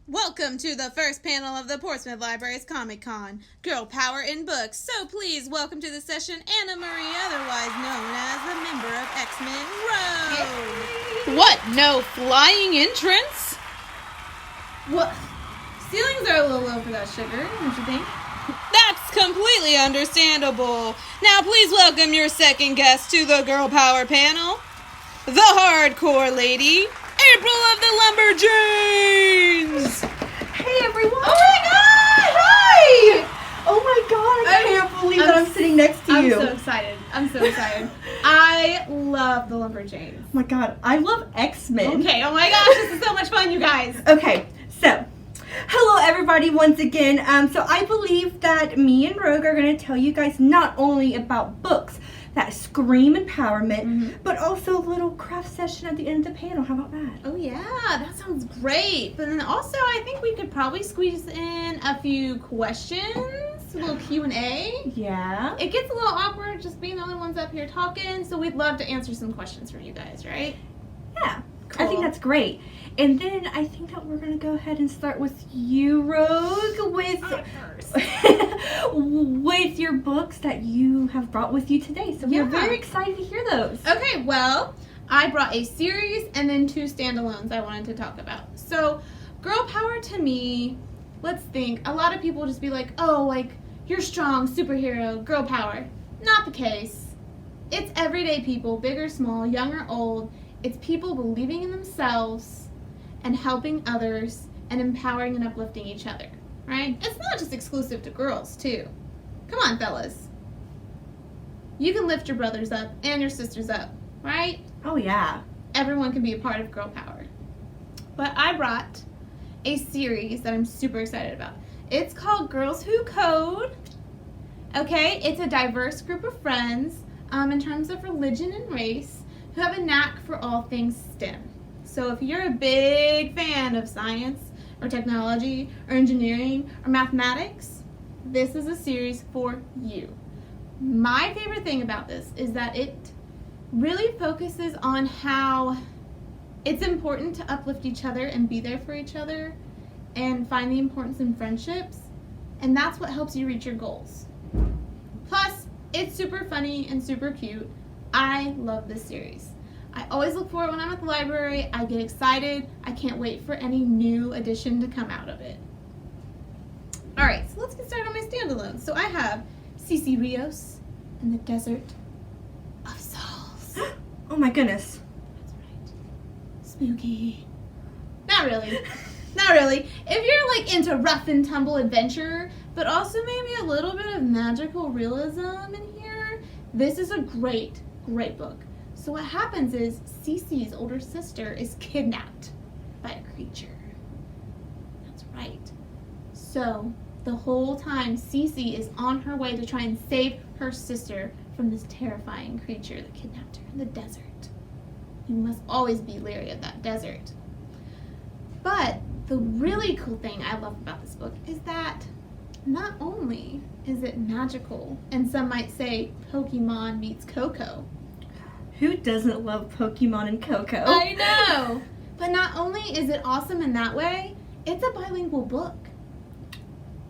Welcome to the first panel of the Portsmouth Library's Comic Con, Girl Power in Books. So please welcome to the session Anna Marie, otherwise known as the member of XMEN April. What? No flying entrance? What? Ceilings are a little low for that sugar, don't you think? That's completely understandable. Now please welcome your second guest to the Girl Power panel, the hardcore lady, April of the Lumberjanes. Hey everyone! Oh my god! Hi! Oh my god, I can't believe that I'm sitting next to you. I'm so excited. I love the Lumberjanes. Oh my god, I love X-Men. Okay, oh my gosh, this is so much fun, you guys. Okay, so, hello everybody once again. So I believe that me and Rogue are going to tell you guys not only about books that scream empowerment, but also a little craft session at the end of the panel. How about that? Oh yeah, that sounds great. But then also, I think we could probably squeeze in a few questions, a little Q&A. Yeah. It gets a little awkward just being the only ones up here talking, so we'd love to answer some questions from you guys, right? Yeah. Cool. I think that's great. And then I think that we're going to go ahead and start with you, Rogue, with your books that you have brought with you today. So we're very excited to hear those. Okay, well, I brought a series and then 2 standalones I wanted to talk about. So, girl power to me, let's think. A lot of people just be like, oh, like, you're strong, superhero, girl power. Not the case. It's everyday people, big or small, young or old. It's people believing in themselves and helping others and empowering and uplifting each other, right? It's not just exclusive to girls, too. Come on, fellas. You can lift your brothers up and your sisters up, right? Oh, yeah. Everyone can be a part of girl power. But I brought a series that I'm super excited about. It's called Girls Who Code. Okay, it's a diverse group of friends in terms of religion and race who have a knack for all things STEM. So if you're a big fan of science or technology or engineering or mathematics, this is a series for you. My favorite thing about this is that it really focuses on how it's important to uplift each other and be there for each other and find the importance in friendships, and that's what helps you reach your goals. Plus, it's super funny and super cute. I love this series. I always look for it when I'm at the library. I get excited. I can't wait for any new addition to come out of it. Alright, so let's get started on my standalones. So I have Cece Rios and the Desert of Souls. Oh my goodness. That's right. Spooky. Not really. Not really. If you're like into rough and tumble adventure, but also maybe a little bit of magical realism in here, this is a great book. So what happens is Cece's older sister is kidnapped by a creature. That's right. So the whole time Cece is on her way to try and save her sister from this terrifying creature that kidnapped her in the desert. You must always be leery of that desert. But the really cool thing I love about this book is that not only is it magical, and some might say Pokemon meets Coco. Who doesn't love Pokemon and Coco? I know! But not only is it awesome in that way, it's a bilingual book.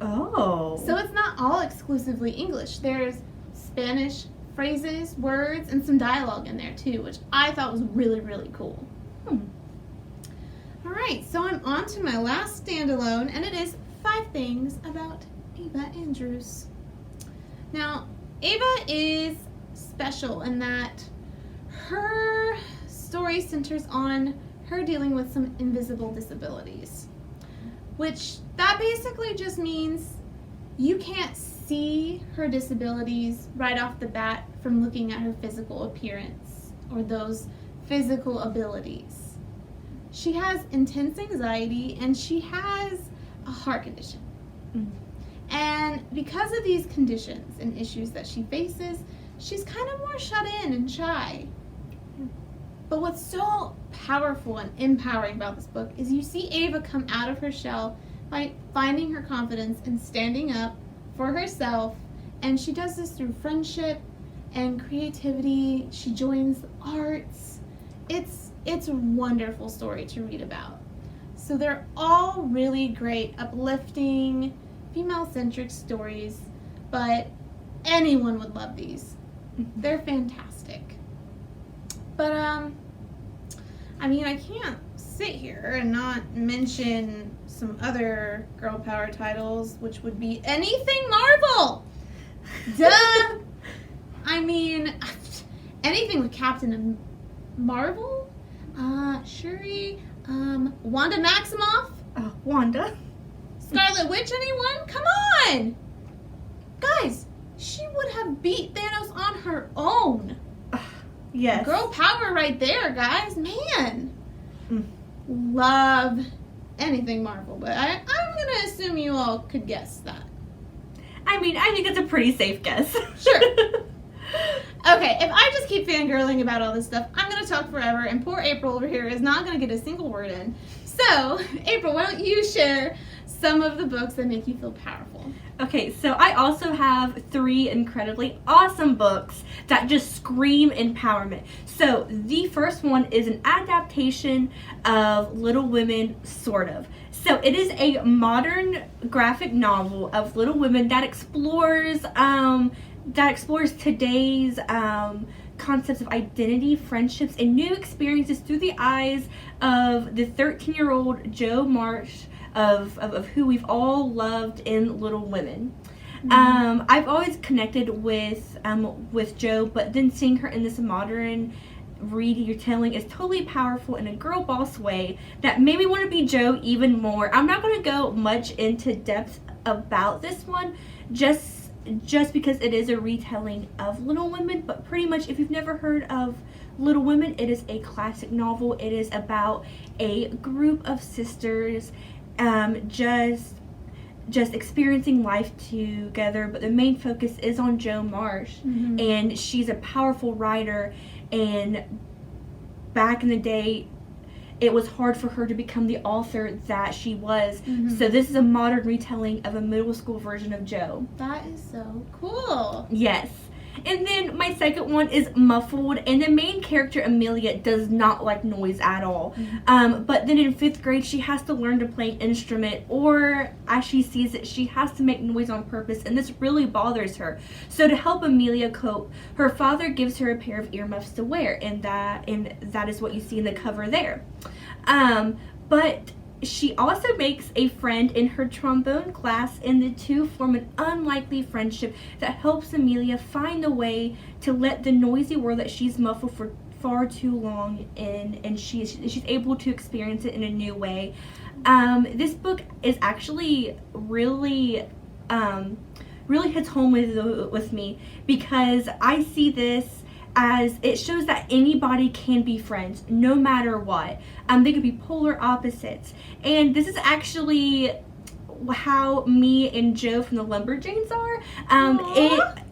Oh. So it's not all exclusively English. There's Spanish phrases, words, and some dialogue in there too, which I thought was really, really cool. Alright, so I'm on to my last standalone, and it is 5 Things About Ava Andrews. Now, Ava is special in that her story centers on her dealing with some invisible disabilities, which that basically just means you can't see her disabilities right off the bat from looking at her physical appearance or those physical abilities. She has intense anxiety and she has a heart condition. And because of these conditions and issues that she faces, she's kind of more shut in and shy. But what's so powerful and empowering about this book is you see Ava come out of her shell by finding her confidence and standing up for herself. And she does this through friendship and creativity. She joins arts. It's a wonderful story to read about. So they're all really great, uplifting, female-centric stories, but anyone would love these. They're fantastic. But, I mean, I can't sit here and not mention some other girl power titles, which would be anything Marvel. Duh! I mean, anything with Captain Marvel, Shuri, Wanda Maximoff, Wanda. Scarlet Witch, anyone? Come on! Guys, she would have beat Thanos on her own. Yes. Girl power right there, guys. Man. Love anything Marvel, but I'm going to assume you all could guess that. I mean, I think it's a pretty safe guess. Sure. Okay, if I just keep fangirling about all this stuff, I'm going to talk forever, and poor April over here is not going to get a single word in. So, April, why don't you share some of the books that make you feel powerful? Okay, so I also have 3 incredibly awesome books that just scream empowerment. So the first one is an adaptation of Little Women, sort of. So it is a modern graphic novel of Little Women that explores today's concepts of identity, friendships, and new experiences through the eyes of the 13-year-old Jo March, of who we've all loved in Little Women. I've always connected with Jo, but then seeing her in this modern retelling is totally powerful in a girl boss way that made me want to be Jo even more. I'm not going to go much into depth about this one, just because it is a retelling of Little Women, but pretty much if you've never heard of Little Women, it is a classic novel. It is about a group of sisters just experiencing life together, but the main focus is on Jo Marsh, and she's a powerful writer, and back in the day it was hard for her to become the author that she was. So this is a modern retelling of a middle school version of Jo. That is so cool. Yes. And then my second one is Muffled, and the main character, Amelia, does not like noise at all. But then in 5th grade, she has to learn to play an instrument, or as she sees it, she has to make noise on purpose, and this really bothers her. So to help Amelia cope, her father gives her a pair of earmuffs to wear, and that is what you see in the cover there. But she also makes a friend in her trombone class, and the two form an unlikely friendship that helps Amelia find a way to let the noisy world that she's muffled for far too long in, and she's able to experience it in a new way. This book is actually really hits home with me, because I see this as it shows that anybody can be friends no matter what. They could be polar opposites, and this is actually how me and Jo from the Lumberjanes are.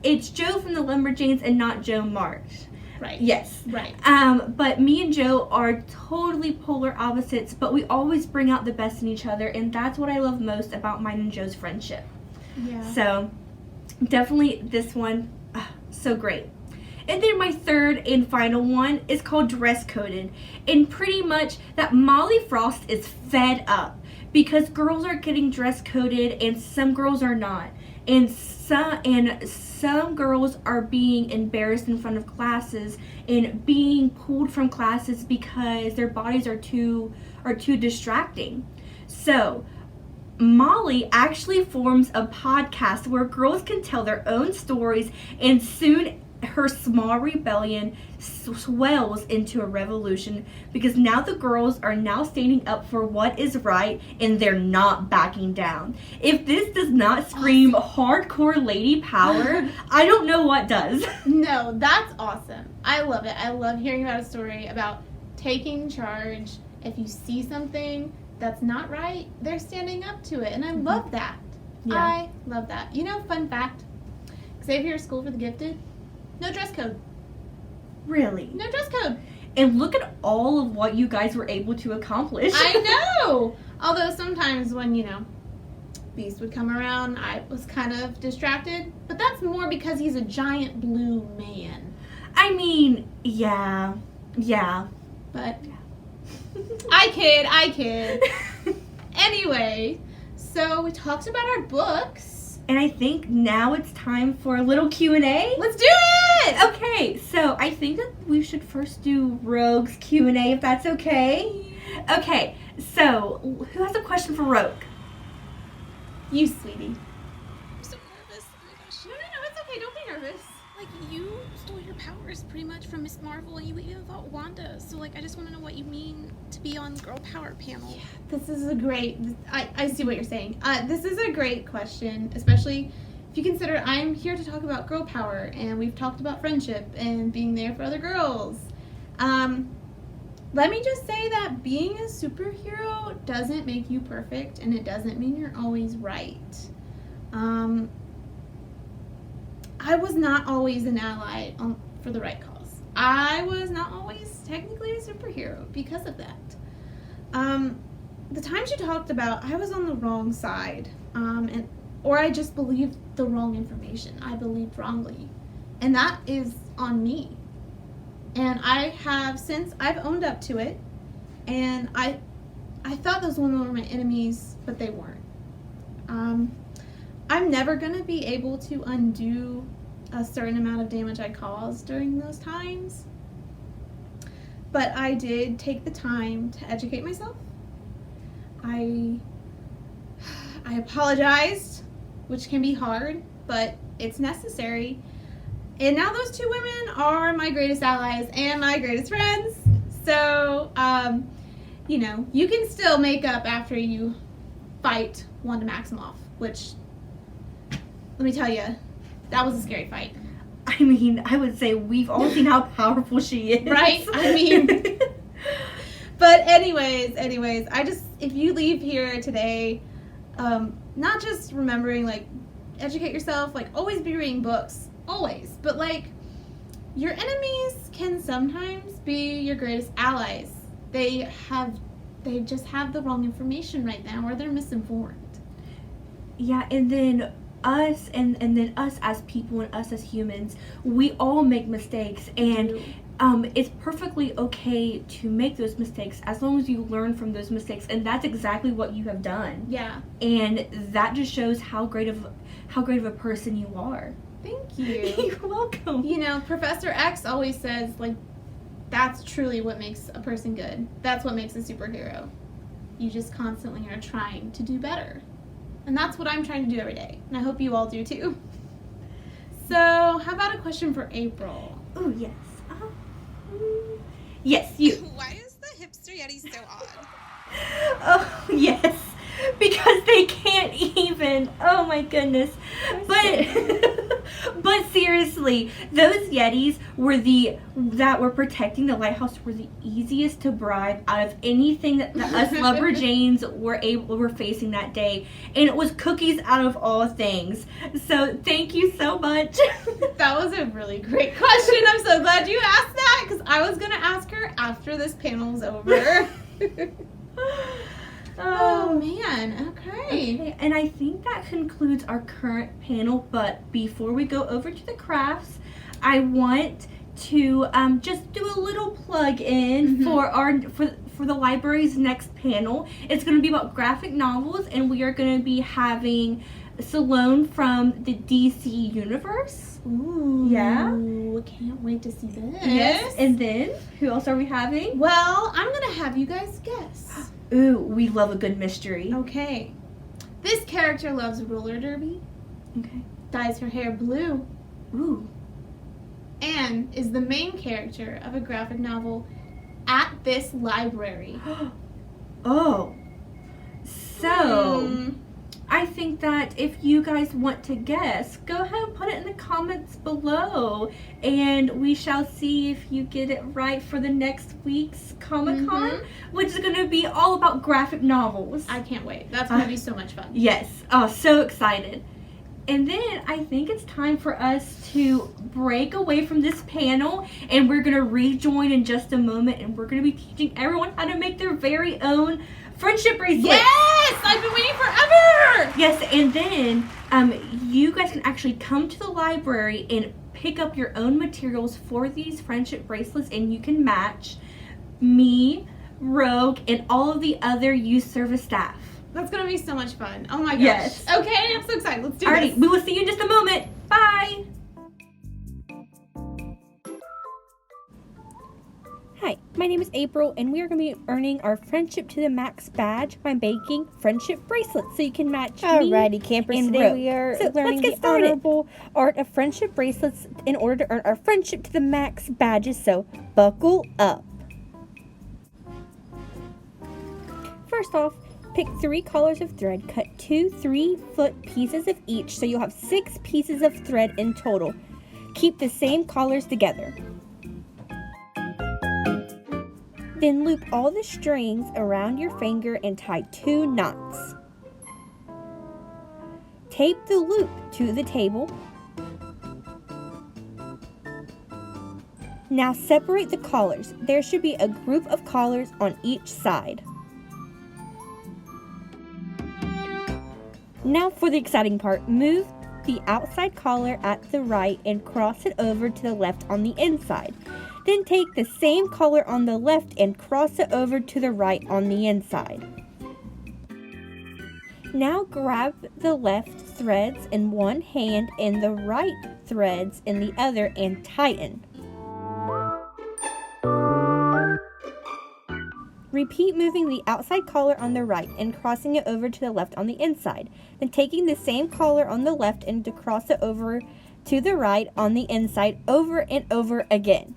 It's Jo from the Lumberjanes and not Jo March. Right. Yes. Right. But me and Jo are totally polar opposites, but we always bring out the best in each other, and that's what I love most about mine and Jo's friendship. Yeah. So definitely this one, so great. And then my third and final one is called Dress Coded. And pretty much that Molly Frost is fed up because girls are getting dress coded and some girls are not. And some girls are being embarrassed in front of classes and being pulled from classes because their bodies are too distracting. So Molly actually forms a podcast where girls can tell their own stories, and soon her small rebellion swells into a revolution, because now the girls are now standing up for what is right and they're not backing down. If this does not scream hardcore lady power, I don't know what does. No, that's awesome. I love it. I love hearing about a story about taking charge. If you see something that's not right, they're standing up to it, and I love that. Yeah. I love that. You know, fun fact, Xavier School for the Gifted, no dress code. Really? No dress code. And look at all of what you guys were able to accomplish. I know! Although sometimes when, Beast would come around, I was kind of distracted. But that's more because he's a giant blue man. I mean, yeah. But I kid. Anyway, so we talked about our books. And I think now it's time for a little Q&A. Let's do it! Okay, so I think that we should first do Rogue's Q&A, if that's okay. Okay, so who has a question for Rogue? You, sweetie. I'm so nervous. Oh my gosh. No, it's okay. Don't be nervous. Like, you stole your powers pretty much from Miss Marvel, and you even fought Wanda. So, like, I just want to know what you mean to be on Girl Power panel. This is a great, I see what you're saying. This is a great question, especially if you consider I'm here to talk about girl power, and we've talked about friendship and being there for other girls. Let me just say that being a superhero doesn't make you perfect, and it doesn't mean you're always right. I was not always an ally for the right cause. I was not always technically a superhero because of that. The times you talked about, I was on the wrong side, or I just believed the wrong information. I believed wrongly, and that is on me. And I've owned up to it, and I thought those women were my enemies, but they weren't. I'm never gonna be able to undo a certain amount of damage I caused during those times, but I did take the time to educate myself. I apologized, which can be hard, but it's necessary. And now those two women are my greatest allies and my greatest friends. So, you can still make up after you fight Wanda Maximoff, which, let me tell you, that was a scary fight. I mean, I would say we've all seen how powerful she is. Right? I mean, but anyways, if you leave here today, not just remembering, like, educate yourself, like, always be reading books, always, but, like, your enemies can sometimes be your greatest allies. They just have the wrong information right now, or they're misinformed. Yeah, and then us and then us as people and us as humans, we all make mistakes, and it's perfectly okay to make those mistakes as long as you learn from those mistakes, and that's exactly what you have done. Yeah. And that just shows how great of a person you are. Thank you. You're welcome. Professor X always says, like, that's truly what makes a person good. That's what makes a superhero. You just constantly are trying to do better. And that's what I'm trying to do every day. And I hope you all do too. So, how about a question for April? Oh, yes. Yes, you. Why is the hipster Yeti so odd? Oh, yes. Because they can't even. Oh, my goodness. But seriously, those Yetis that were protecting the lighthouse were the easiest to bribe out of anything that us Lumberjanes were facing that day. And it was cookies out of all things. So thank you so much. That was a really great question. I'm so glad you asked that, because I was going to ask her after this panel was over. Oh, man. Okay. And I think that concludes our current panel, but before we go over to the crafts, I want to just do a little plug in for the library's next panel. It's going to be about graphic novels, and we are going to be having Salone from the DC universe. Ooh. Yeah. Can't wait to see this. Yes. And then, who else are we having? Well, I'm going to have you guys guess. Ooh, we love a good mystery. Okay. This character loves roller derby. Okay. Dyes her hair blue. Ooh. And is the main character of a graphic novel at this library. Oh. So, I think that if you guys want to guess, go ahead and put it in the comments below, and we shall see if you get it right for the next week's Comic-Con, which is going to be all about graphic novels. I can't wait. That's going to be so much fun. Yes. Oh, so excited. And then I think it's time for us to break away from this panel, and we're going to rejoin in just a moment, and we're going to be teaching everyone how to make their very own friendship bracelets. Yes! I've been waiting forever! Yes, and then you guys can actually come to the library and pick up your own materials for these friendship bracelets, and you can match me, Rogue, and all of the other youth service staff. That's gonna be so much fun. Oh my gosh. Yes. Okay, I'm so excited. Let's do Alrighty, this. we will see you in just a moment. Bye. Hi, my name is April, and we are going to be earning our Friendship to the Max badge by making friendship bracelets so you can match Alrighty, me campers, and today Rogue. we are So learning let's get the started. honorable Art of friendship bracelets in order to earn our Friendship to the Max badges, so buckle up. First off, pick 3 colors of thread, cut 2 3-foot pieces of each so you'll have 6 pieces of thread in total. Keep the same colors together. Then loop all the strings around your finger and tie 2 knots. Tape the loop to the table. Now separate the collars. There should be a group of collars on each side. Now for the exciting part, move the outside collar at the right and cross it over to the left on the inside. Then take the same collar on the left and cross it over to the right on the inside. Now grab the left threads in one hand and the right threads in the other and tighten. Repeat moving the outside collar on the right and crossing it over to the left on the inside. Then taking the same collar on the left and to cross it over to the right on the inside over and over again.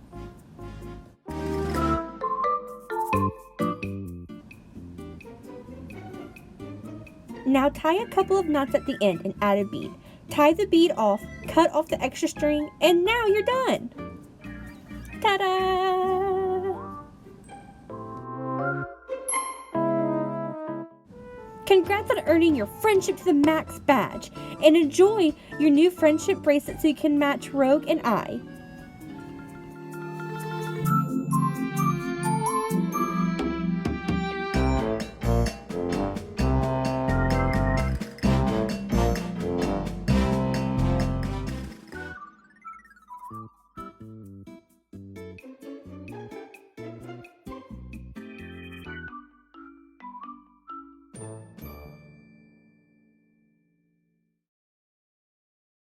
Now tie a couple of knots at the end and add a bead. Tie the bead off, cut off the extra string, and now you're done! Ta-da! Congrats on earning your Friendship to the Max badge, and enjoy your new friendship bracelet so you can match Rogue and I.